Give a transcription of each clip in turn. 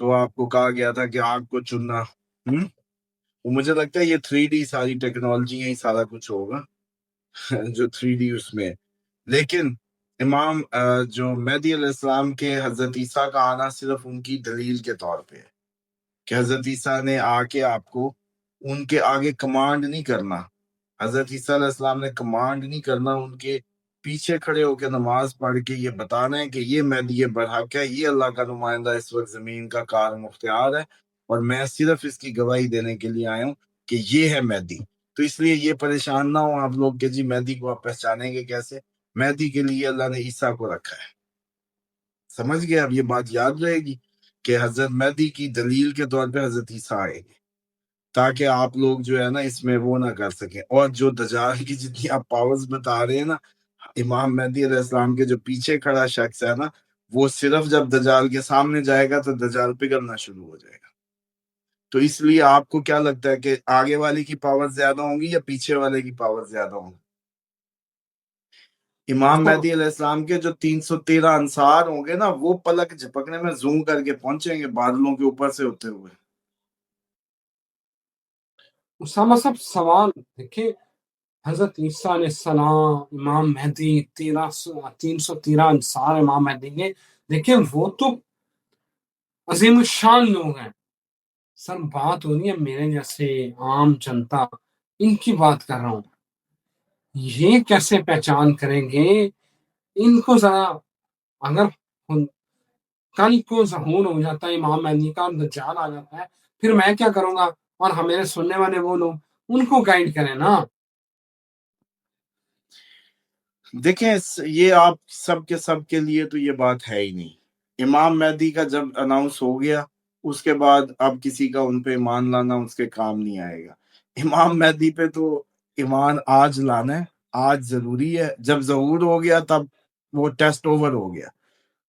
تو آپ کو کہا گیا تھا کہ آگ کو چننا. وہ مجھے لگتا ہے یہ 3D ساری ٹیکنالوجی ہی سارا کچھ ہوگا جو 3D اس میں. لیکن امام جو مہدی علیہ السلام کے حضرت عیسیٰ کا آنا صرف ان کی دلیل کے طور پہ ہے کہ حضرت عیسیٰ نے آ کے آپ کو ان کے آگے کمانڈ نہیں کرنا. حضرت عیسیٰ علیہ السلام نے کمانڈ نہیں کرنا، ان کے پیچھے کھڑے ہو کے نماز پڑھ کے یہ بتانا ہے کہ یہ مہدی برحق ہے، یہ اللہ کا نمائندہ اس وقت زمین کا کار مختار ہے، اور میں صرف اس کی گواہی دینے کے لیے آیا ہوں کہ یہ ہے مہدی. تو اس لیے یہ پریشان نہ ہو آپ لوگ کہ جی مہدی کو آپ پہچانیں گے کیسے. مہدی کے لیے اللہ نے عیسیٰ کو رکھا ہے. سمجھ گئے؟ اب یہ بات یاد رہے گی کہ حضرت مہدی کی دلیل کے طور پہ حضرت عیسیٰ آئے گے، تاکہ آپ لوگ جو ہے نا اس میں وہ نہ کر سکیں. اور جو دجال کی جتنی آپ پاورز بتا رہے ہیں نا، امام مہدی علیہ السلام کے جو پیچھے کھڑا شخص ہے نا، وہ صرف جب دجال کے سامنے جائے گا تو دجال پگھلنا شروع ہو جائے گا. تو اس لیے آپ کو کیا لگتا ہے کہ آگے والے کی پاور زیادہ ہوں گی یا پیچھے والے کی پاور زیادہ ہوں گی؟ امام دیکھو مہدی علیہ السلام کے جو 313 انصار ہوں گے نا، وہ پلک جھپکنے میں زوم کر کے پہنچیں گے بادلوں کے اوپر سے ہوتے ہوئے. اسامہ صاحب سوال دیکھیں، حضرت عیسیٰ علیہ السلام، امام مہدی، 313 انصار امام مہدی کے، دیکھیں وہ تو عظیم الشان لوگ ہیں. سر بات ہو رہی ہے میرے جیسے عام جنتا، ان کی بات کر رہا ہوں. یہ کیسے پہچان کریں گے ان کو؟ ذرا اگر کل کو ظہور ہو جاتا ہے امام مہدی کا اور دجال آ جاتا ہے، پھر میں کیا کروں گا؟ اور ہمارے سننے والے وہ لوگ، ان کو گائیڈ کریں نا. دیکھیں یہ آپ سب کے لیے تو یہ بات ہے ہی نہیں. امام مہدی کا جب اناؤنس ہو گیا، اس کے بعد اب کسی کا ان پہ ایمان لانا اس کے کام نہیں آئے گا. امام مہدی پہ تو ایمان آج لانا ہے، آج ضروری ہے. جب ظہور ہو گیا تب وہ ٹیسٹ اوور ہو گیا.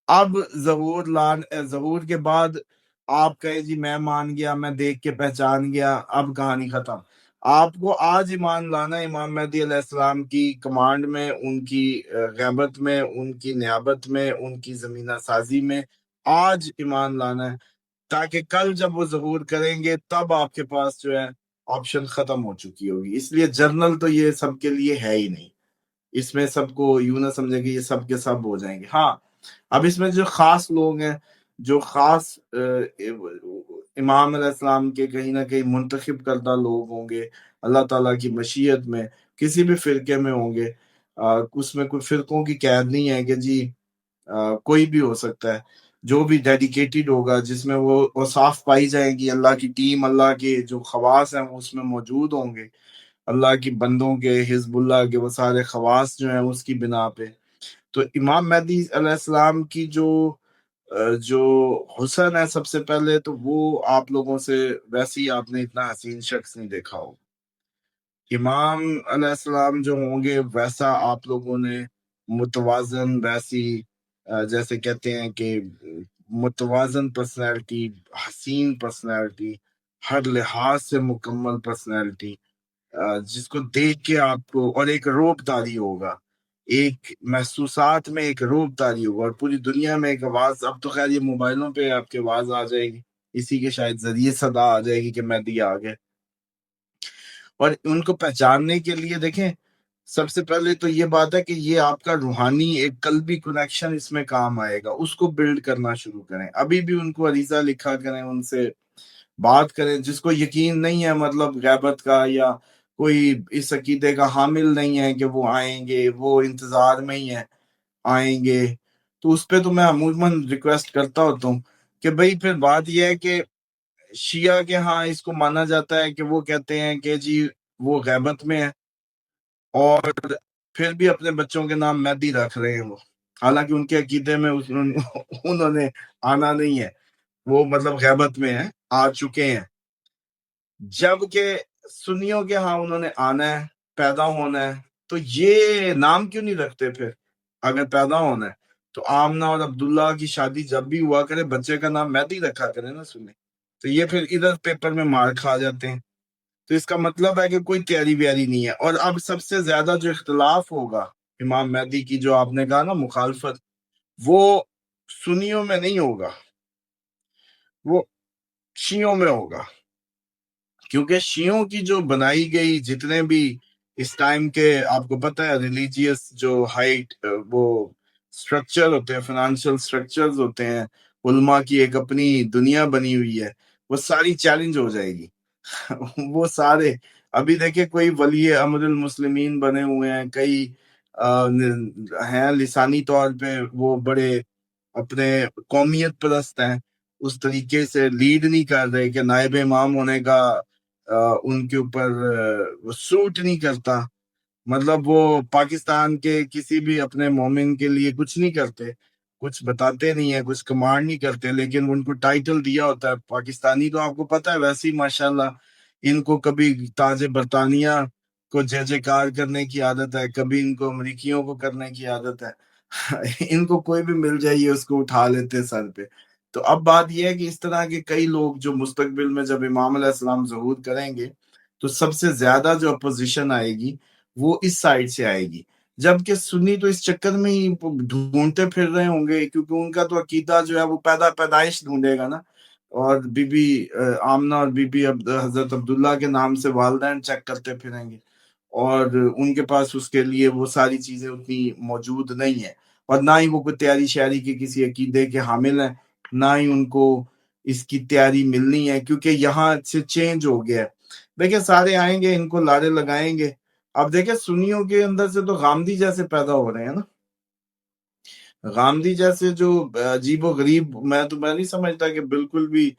اب ظہور کے بعد آپ کہے جی میں مان گیا، میں دیکھ کے پہچان گیا، اب کہانی ختم. آپ کو آج ایمان لانا ہے امام مہدی علیہ السلام کی کمانڈ میں، ان کی غیبت میں، ان کی نیابت میں، ان کی زمینہ سازی میں. آج ایمان لانا ہے، تاکہ کل جب وہ ظہور کریں گے تب آپ کے پاس جو ہے آپشن ختم ہو چکی ہوگی. اس لیے جرنل تو یہ سب کے لیے ہے ہی نہیں. اس میں سب کو یوں نہ سمجھے کہ یہ سب کے سب ہو جائیں گے. ہاں، اب اس میں جو خاص لوگ ہیں، جو خاص امام علیہ السلام کے کہیں نہ کہیں منتخب کردہ لوگ ہوں گے اللہ تعالیٰ کی مشیت میں، کسی بھی فرقے میں ہوں گے. اس میں کوئی فرقوں کی قید نہیں ہے کہ جی کوئی بھی ہو سکتا ہے. جو بھی ڈیڈیکیٹڈ ہوگا، جس میں وہ اوصاف پائی جائیں گی، اللہ کی ٹیم، اللہ کے جو خواص ہیں وہ اس میں موجود ہوں گے، اللہ کی بندوں کے، حزب اللہ کے وہ سارے خواص جو ہیں اس کی بنا پہ. تو امام مہدی علیہ السلام کی جو حسن ہے، سب سے پہلے تو وہ آپ لوگوں سے ویسے ہی آپ نے اتنا حسین شخص نہیں دیکھا ہو. امام علیہ السلام جو ہوں گے ویسا آپ لوگوں نے متوازن، ویسی جیسے کہتے ہیں کہ متوازن پرسنالٹی، حسین پرسنالٹی، ہر لحاظ سے مکمل پرسنالٹی، جس کو دیکھ کے آپ کو، اور ایک روپ داری ہوگا، ایک محسوسات میں ایک روپ داری ہوگا، اور پوری دنیا میں ایک آواز. اب تو خیر یہ موبائلوں پہ آپ کی آواز آ جائے گی، اسی کے شاید ذریعے صدا آ جائے گی کہ مہدی آ گئے. اور ان کو پہچاننے کے لیے دیکھیں، سب سے پہلے تو یہ بات ہے کہ یہ آپ کا روحانی ایک قلبی کنیکشن اس میں کام آئے گا. اس کو بلڈ کرنا شروع کریں. ابھی بھی ان کو عریضہ لکھا کریں، ان سے بات کریں. جس کو یقین نہیں ہے مطلب غیبت کا، یا کوئی اس عقیدے کا حامل نہیں ہے کہ وہ آئیں گے، وہ انتظار میں ہی ہے آئیں گے، تو اس پہ تو میں عموماً ریکویسٹ کرتا ہوتا ہوں کہ بھئی پھر بات یہ ہے کہ شیعہ کے ہاں اس کو مانا جاتا ہے کہ وہ کہتے ہیں کہ جی وہ غیبت میں ہے، اور پھر بھی اپنے بچوں کے نام مہدی رکھ رہے ہیں وہ، حالانکہ ان کے عقیدے میں انہوں نے آنا نہیں ہے، وہ مطلب غیبت میں ہیں، آ چکے ہیں. جبکہ سنیوں کے ہاں انہوں نے آنا ہے، پیدا ہونا ہے. تو یہ نام کیوں نہیں رکھتے پھر؟ اگر پیدا ہونا ہے تو آمنہ اور عبداللہ کی شادی جب بھی ہوا کرے، بچے کا نام مہدی رکھا کرے نا سنی. تو یہ پھر ادھر پیپر میں مار کھا جاتے ہیں. تو اس کا مطلب ہے کہ کوئی تیاری بیاری نہیں ہے. اور اب سب سے زیادہ جو اختلاف ہوگا امام مہدی کی، جو آپ نے کہا نا مخالفت، وہ سنیوں میں نہیں ہوگا، وہ شیعوں میں ہوگا، کیونکہ شیعوں کی جو بنائی گئی جتنے بھی اس ٹائم کے آپ کو پتہ ہے ریلیجیس جو ہائٹ وہ سٹرکچر ہوتے ہیں، فائنانشیل سٹرکچرز ہوتے ہیں، علماء کی ایک اپنی دنیا بنی ہوئی ہے، وہ ساری چیلنج ہو جائے گی وہ سارے ابھی دیکھیں کوئی ولی امر المسلمین بنے ہوئے ہیں، کئی ہیں لسانی طور پہ وہ بڑے اپنے قومیت پرست ہیں، اس طریقے سے لیڈ نہیں کر رہے کہ نائب امام ہونے کا ان کے اوپر وہ سوٹ نہیں کرتا، مطلب وہ پاکستان کے کسی بھی اپنے مومن کے لیے کچھ نہیں کرتے، کچھ بتاتے نہیں ہیں، کچھ کمانڈ نہیں کرتے، لیکن ان کو ٹائٹل دیا ہوتا ہے پاکستانی، تو آپ کو پتہ ہے ویسے ہی ماشاءاللہ ان کو کبھی تاج برطانیہ کو جے جے کار کرنے کی عادت ہے، کبھی ان کو امریکیوں کو کرنے کی عادت ہے ان کو کوئی بھی مل جائیے اس کو اٹھا لیتے سر پہ۔ تو اب بات یہ ہے کہ اس طرح کے کئی لوگ جو مستقبل میں جب امام علیہ السلام ظہور کریں گے تو سب سے زیادہ جو اپوزیشن آئے گی وہ اس سائڈ سے آئے گی، جبکہ سنی تو اس چکر میں ہی ڈھونڈتے پھر رہے ہوں گے، کیونکہ ان کا تو عقیدہ جو ہے وہ پیدائش ڈھونڈے گا نا، اور بی بی آمنہ اور بی بی حضرت عبداللہ کے نام سے والدین چیک کرتے پھریں گے، اور ان کے پاس اس کے لیے وہ ساری چیزیں اتنی موجود نہیں ہیں، اور نہ ہی وہ کوئی تیاری شیاری کے کسی عقیدے کے حامل ہیں، نہ ہی ان کو اس کی تیاری ملنی ہے، کیونکہ یہاں سے چینج ہو گیا ہے۔ دیکھیں سارے آئیں گے، ان کو لارے لگائیں گے، اب دیکھیں سنیوں کے اندر سے تو غامدی جیسے پیدا ہو رہے ہیں نا، غامدی جیسے جو عجیب و غریب، میں نہیں سمجھتا کہ بالکل بھی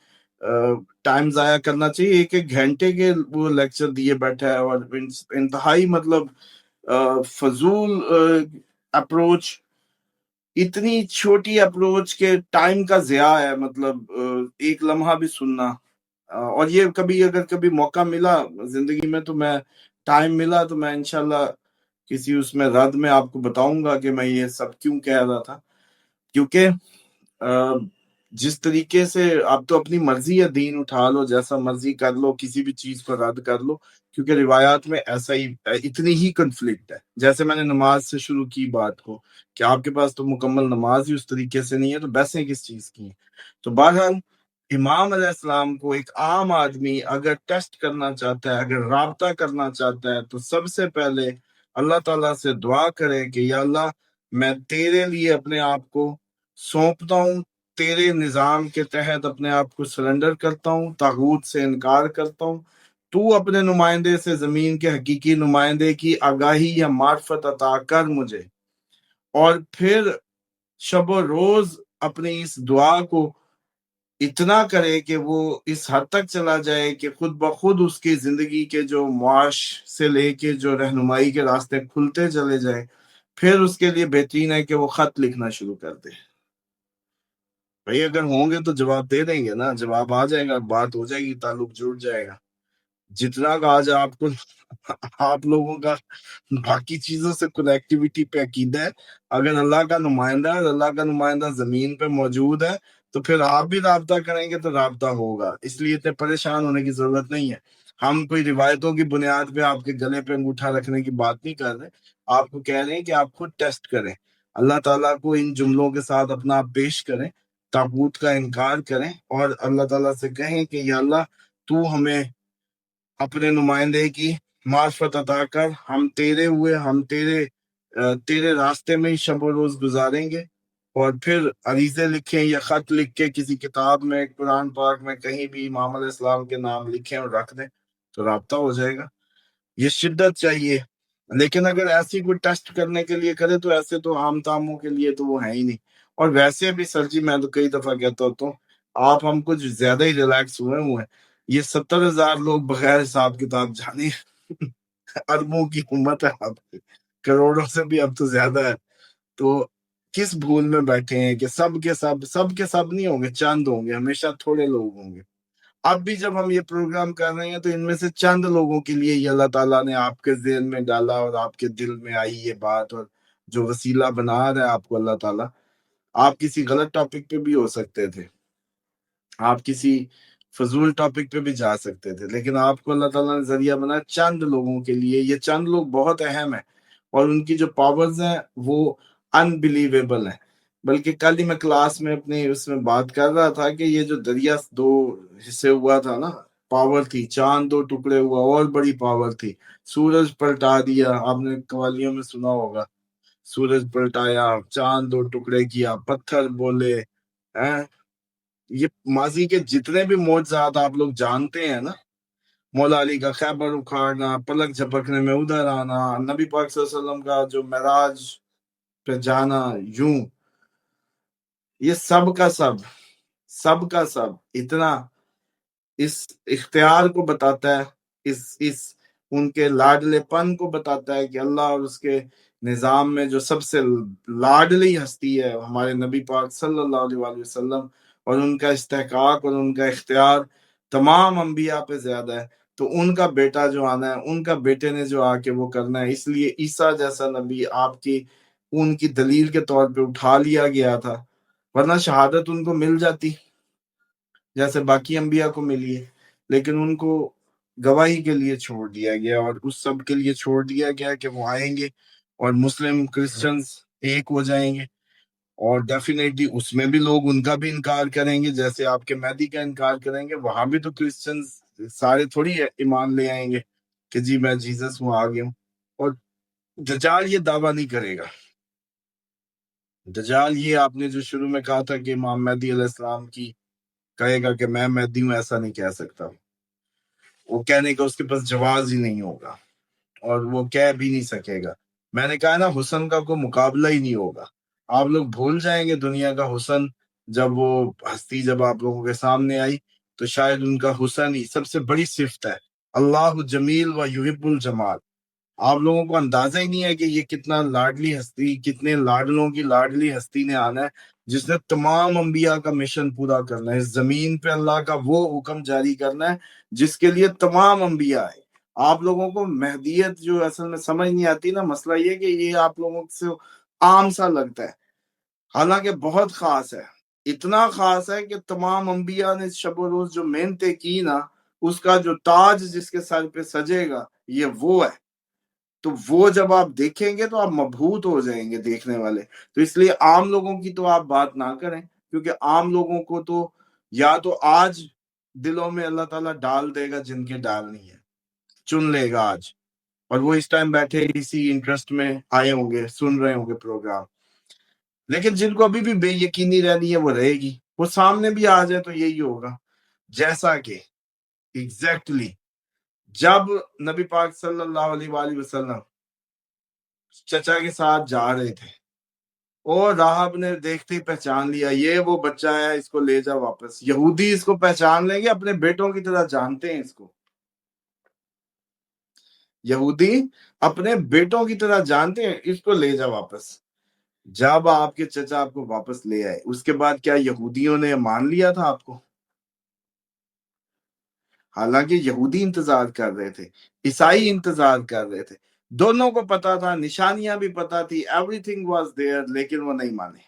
ٹائم ضائع کرنا چاہیے، ایک ایک گھنٹے کے وہ لیکچر دیے بیٹھا ہے، اور انتہائی مطلب فضول اپروچ، اتنی چھوٹی اپروچ کے ٹائم کا ضیاع ہے، مطلب ایک لمحہ بھی سننا، اور یہ کبھی اگر کبھی موقع ملا زندگی میں تو میں ٹائم ملا تو میں انشاءاللہ کسی اس میں رد میں آپ کو بتاؤں گا کہ میں یہ سب کیوں کہہ رہا تھا، کیونکہ جس طریقے سے آپ تو اپنی مرضی ہے دین اٹھا لو، جیسا مرضی کر لو، کسی بھی چیز کو رد کر لو، کیونکہ روایات میں ایسا ہی اتنی ہی کنفلکٹ ہے، جیسے میں نے نماز سے شروع کی بات کو کہ آپ کے پاس تو مکمل نماز ہی اس طریقے سے نہیں ہے، تو بحثیں کس چیز کی ہیں؟ تو بہرحال امام علیہ السلام کو ایک عام آدمی اگر ٹیسٹ کرنا چاہتا ہے، اگر رابطہ کرنا چاہتا ہے، تو سب سے پہلے اللہ تعالیٰ سے دعا کرے کہ یا اللہ میں تیرے لیے اپنے آپ کو سونپتا ہوں، تیرے نظام کے تحت اپنے آپ کو سرنڈر کرتا ہوں، طاغوت سے انکار کرتا ہوں، تو اپنے نمائندے سے زمین کے حقیقی نمائندے کی آگاہی یا معرفت عطا کر مجھے، اور پھر شب و روز اپنی اس دعا کو اتنا کرے کہ وہ اس حد تک چلا جائے کہ خود بخود اس کی زندگی کے جو معاش سے لے کے جو رہنمائی کے راستے کھلتے چلے جائیں، پھر اس کے لیے بہترین ہے کہ وہ خط لکھنا شروع کر دے۔ بھائی اگر ہوں گے تو جواب دے دیں گے نا، جواب آ جائے گا، بات ہو جائے گی، تعلق جڑ جائے گا، جتنا کا آج آپ کو آپ لوگوں کا باقی چیزوں سے کنیکٹیویٹی پہ عقیدہ ہے، اگر اللہ کا نمائندہ ہے، اللہ کا نمائندہ زمین پہ موجود ہے، تو پھر آپ بھی رابطہ کریں گے تو رابطہ ہوگا، اس لیے اتنے پریشان ہونے کی ضرورت نہیں ہے۔ ہم کوئی روایتوں کی بنیاد پہ آپ کے گلے پہ انگوٹھا رکھنے کی بات نہیں کر رہے، آپ کو کہہ رہے ہیں کہ آپ خود ٹیسٹ کریں، اللہ تعالیٰ کو ان جملوں کے ساتھ اپنا آپ پیش کریں، تابوت کا انکار کریں، اور اللہ تعالیٰ سے کہیں کہ یا اللہ تو ہمیں اپنے نمائندے کی معرفت عطا کر، ہم تیرے ہوئے، ہم تیرے راستے میں ہی شب و روز گزاریں گے، اور پھر عریضے لکھیں یا خط لکھ کے کسی کتاب میں، قرآن پاک میں کہیں بھی امام علیہ السلام کے نام لکھیں اور رکھ دیں تو رابطہ ہو جائے گا۔ یہ شدت چاہیے، لیکن اگر ایسی کوئی ٹیسٹ کرنے کے لیے کرے تو ایسے تو عام تاموں کے لیے تو وہ ہے ہی نہیں، اور ویسے بھی سر جی میں تو کئی دفعہ کہتا ہوتا ہوں آپ ہم کچھ زیادہ ہی ریلیکس ہوئے ہیں، یہ 70,000 لوگ بغیر حساب کتاب جانے اربوں کی امت ہے، آپ کی کروڑوں سے بھی اب تو زیادہ ہے، تو کس بھول میں بیٹھے ہیں کہ سب کے سب نہیں ہوں گے، چند ہوں گے، ہمیشہ تھوڑے لوگ ہوں گے۔ اب بھی جب ہم یہ پروگرام کر رہے ہیں تو ان میں سے چند لوگوں کے لیے یہ اللہ تعالیٰ نے آپ کے ذہن میں ڈالا اور آپ کے دل میں آئی یہ بات، اور جو وسیلہ بنا رہا ہے آپ کو اللہ تعالیٰ، آپ کسی غلط ٹاپک پہ بھی ہو سکتے تھے، آپ کسی فضول ٹاپک پہ بھی جا سکتے تھے، لیکن آپ کو اللہ تعالیٰ نے ذریعہ بنا چند لوگوں کے لیے، یہ چند لوگ بہت اہم ہیں، اور ان کی جو پاورز ہیں وہ انبلیویبل ہیں، بلکہ کل ہی میں کلاس میں اپنی اس میں بات کر رہا تھا کہ یہ جو دریا 2 حصے ہوا تھا نا، پاور تھی، چاند 2 ٹکڑے ہوا، اور بڑی پاور تھی، سورج پلٹا دیا، آپ نے قوالیوں میں سنا ہوگا، سورج پلٹایا، چاند 2 ٹکڑے کیا، پتھر بولے ہیں۔ یہ ماضی کے جتنے بھی معجزات آپ لوگ جانتے ہیں نا، مولا علی کا خیبر اکھاڑنا، پلک جھپکنے میں ادھر آنا، نبی پاک صلی اللہ علیہ وسلم کا جو معراج پہ جانا، یوں یہ سب کا سب اتنا اس اختیار کو بتاتا ہے، اس ان کے لاڈلے پن کو بتاتا ہے کہ اللہ اور اس کے نظام میں جو سب سے لاڈلی ہستی ہے ہمارے نبی پاک صلی اللہ علیہ وآلہ وسلم، اور ان کا استحقاق اور ان کا اختیار تمام انبیاء پہ زیادہ ہے، تو ان کا بیٹا جو آنا ہے، ان کا بیٹے نے جو آ کے وہ کرنا ہے، اس لیے عیسیٰ جیسا نبی آپ کی ان کی دلیل کے طور پہ اٹھا لیا گیا تھا، ورنہ شہادت ان کو مل جاتی جیسے باقی انبیاء کو ملی ہے، لیکن ان کو گواہی کے لیے چھوڑ دیا گیا، اور اس سب کے لیے چھوڑ دیا گیا کہ وہ آئیں گے اور مسلم کرسچنز ایک ہو جائیں گے، اور ڈیفینیٹلی اس میں بھی لوگ ان کا بھی انکار کریں گے، جیسے آپ کے مہدی کا انکار کریں گے، وہاں بھی تو کرسچنز سارے تھوڑی ایمان لے آئیں گے کہ جی میں جیسس ہوں، آ گیا ہوں۔ اور دجال یہ دعویٰ نہیں کرے گا، دجال یہ آپ نے جو شروع میں کہا تھا کہ امام مہدی علیہ السلام کی کہے گا کہ میں مہدی ہوں، ایسا نہیں کہہ سکتا، وہ کہنے کا اس کے پاس جواز ہی نہیں ہوگا، اور وہ کہہ بھی نہیں سکے گا۔ میں نے کہا نا، حسن کا کوئی مقابلہ ہی نہیں ہوگا، آپ لوگ بھول جائیں گے دنیا کا حسن، جب وہ ہستی جب آپ لوگوں کے سامنے آئی تو شاید ان کا حسن ہی سب سے بڑی صفت ہے، اللہ جمیل و یحب الجمال۔ آپ لوگوں کو اندازہ ہی نہیں ہے کہ یہ کتنا لاڈلی ہستی، کتنے لاڈلوں کی لاڈلی ہستی نے آنا ہے، جس نے تمام انبیاء کا مشن پورا کرنا ہے، اس زمین پہ اللہ کا وہ حکم جاری کرنا ہے جس کے لیے تمام انبیاء آئے۔ آپ لوگوں کو مہدیت جو اصل میں سمجھ نہیں آتی نا، مسئلہ یہ کہ یہ آپ لوگوں سے عام سا لگتا ہے، حالانکہ بہت خاص ہے، اتنا خاص ہے کہ تمام انبیاء نے شب و روز جو محنتیں کی نا، اس کا جو تاج جس کے سر پہ سجے گا یہ وہ ہے، تو وہ جب آپ دیکھیں گے تو آپ مبہوت ہو جائیں گے دیکھنے والے۔ تو اس لیے عام لوگوں کی تو آپ بات نہ کریں، کیونکہ عام لوگوں کو تو یا تو آج دلوں میں اللہ تعالیٰ ڈال دے گا جن کے ڈالنی ہے، چن لے گا آج، اور وہ اس ٹائم بیٹھے اسی انٹرسٹ میں آئے ہوں گے، سن رہے ہوں گے پروگرام، لیکن جن کو ابھی بھی بے یقینی رہنی ہے وہ رہے گی، وہ سامنے بھی آ جائے تو یہی ہوگا، جیسا کہ ایگزیکٹلی جب نبی پاک صلی اللہ علیہ وآلہ وسلم چچا کے ساتھ جا رہے تھے اور راہب نے دیکھتے ہی پہچان لیا یہ وہ بچہ ہے، اس کو لے جا واپس، یہودی اس کو پہچان لیں گے، اپنے بیٹوں کی طرح جانتے ہیں اس کو، یہودی اپنے بیٹوں کی طرح جانتے ہیں، اس کو لے جا واپس۔ جب آپ کے چچا آپ کو واپس لے آئے، اس کے بعد کیا یہودیوں نے مان لیا تھا آپ کو؟ حالانکہ یہودی انتظار کر رہے تھے، عیسائی انتظار کر رہے تھے، دونوں کو پتا تھا، نشانیاں بھی پتا تھی، ایوری تھنگ واز دیئر، لیکن وہ نہیں مانے۔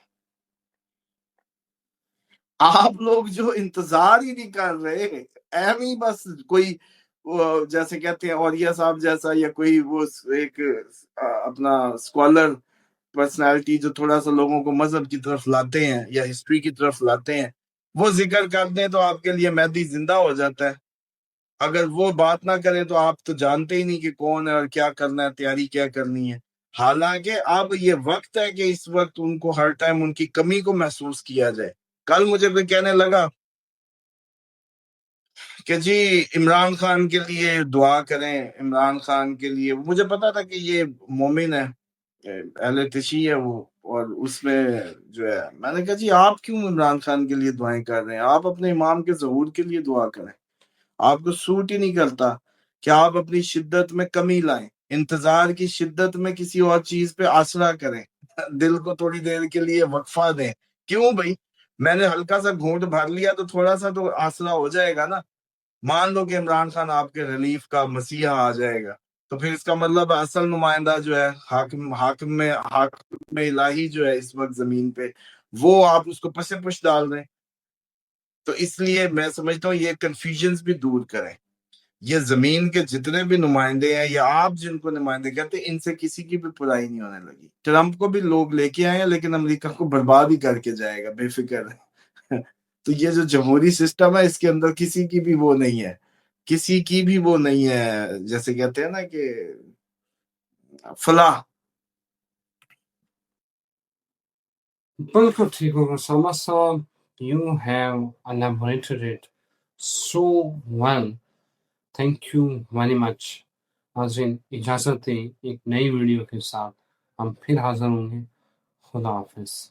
آپ لوگ جو انتظار ہی نہیں کر رہے، ایم ہی بس کوئی جیسے کہتے ہیں اوریا صاحب جیسا، یا کوئی وہ ایک اپنا اسکالر پرسنالٹی جو تھوڑا سا لوگوں کو مذہب کی طرف لاتے ہیں یا ہسٹری کی طرف لاتے ہیں، وہ ذکر کر دیں تو آپ کے لیے مہدی زندہ ہو جاتا ہے، اگر وہ بات نہ کریں تو آپ تو جانتے ہی نہیں کہ کون ہے اور کیا کرنا ہے، تیاری کیا کرنی ہے۔ حالانکہ اب یہ وقت ہے کہ اس وقت ان کو ہر ٹائم ان کی کمی کو محسوس کیا جائے۔ کل مجھے کوئی کہنے لگا کہ جی عمران خان کے لیے دعا کریں، عمران خان کے لیے، مجھے پتا تھا کہ یہ مومن ہے، اہل تشیع ہے وہ، اور اس میں جو ہے، میں نے کہا جی آپ کیوں عمران خان کے لیے دعائیں کر رہے ہیں؟ آپ اپنے امام کے ظہور کے لیے دعا کریں، آپ کو سوٹ ہی نہیں کرتا کہ آپ اپنی شدت میں کمی لائیں، انتظار کی شدت میں کسی اور چیز پہ آسرا کریں، دل کو تھوڑی دیر کے لیے وقفہ دیں۔ کیوں بھائی؟ میں نے ہلکا سا گھونٹ بھر لیا تو تھوڑا سا تو آسرا ہو جائے گا نا۔ مان لو کہ عمران خان آپ کے ریلیف کا مسیحا آ جائے گا، تو پھر اس کا مطلب اصل نمائندہ جو ہے، حاکم الہی جو ہے اس وقت زمین پہ، وہ آپ اس کو پس پش ڈال رہے ہیں۔ تو اس لیے میں سمجھتا ہوں یہ کنفیوژنز بھی دور کریں۔ یہ زمین کے جتنے بھی نمائندے ہیں یا آپ جن کو نمائندے کہتے ہیں ان سے کسی کی بھی برائی نہیں ہونے لگی. ٹرمپ کو بھی لوگ لے کے آئے ہیں لیکن امریکہ کو برباد ہی کر کے جائے گا، بے فکر. تو یہ جو جمہوری سسٹم ہے اس کے اندر کسی کی بھی وہ نہیں ہے، کسی کی بھی وہ نہیں ہے، جیسے کہتے ہیں نا کہ فلاح. بالکل ٹھیک ہوگا سامع صاحب. You have elaborated it so well. Thank you very much. ناظرین اجازت دیں، ایک نئی ویڈیو کے ساتھ ہم پھر حاضر ہوں گے. خدا حافظ.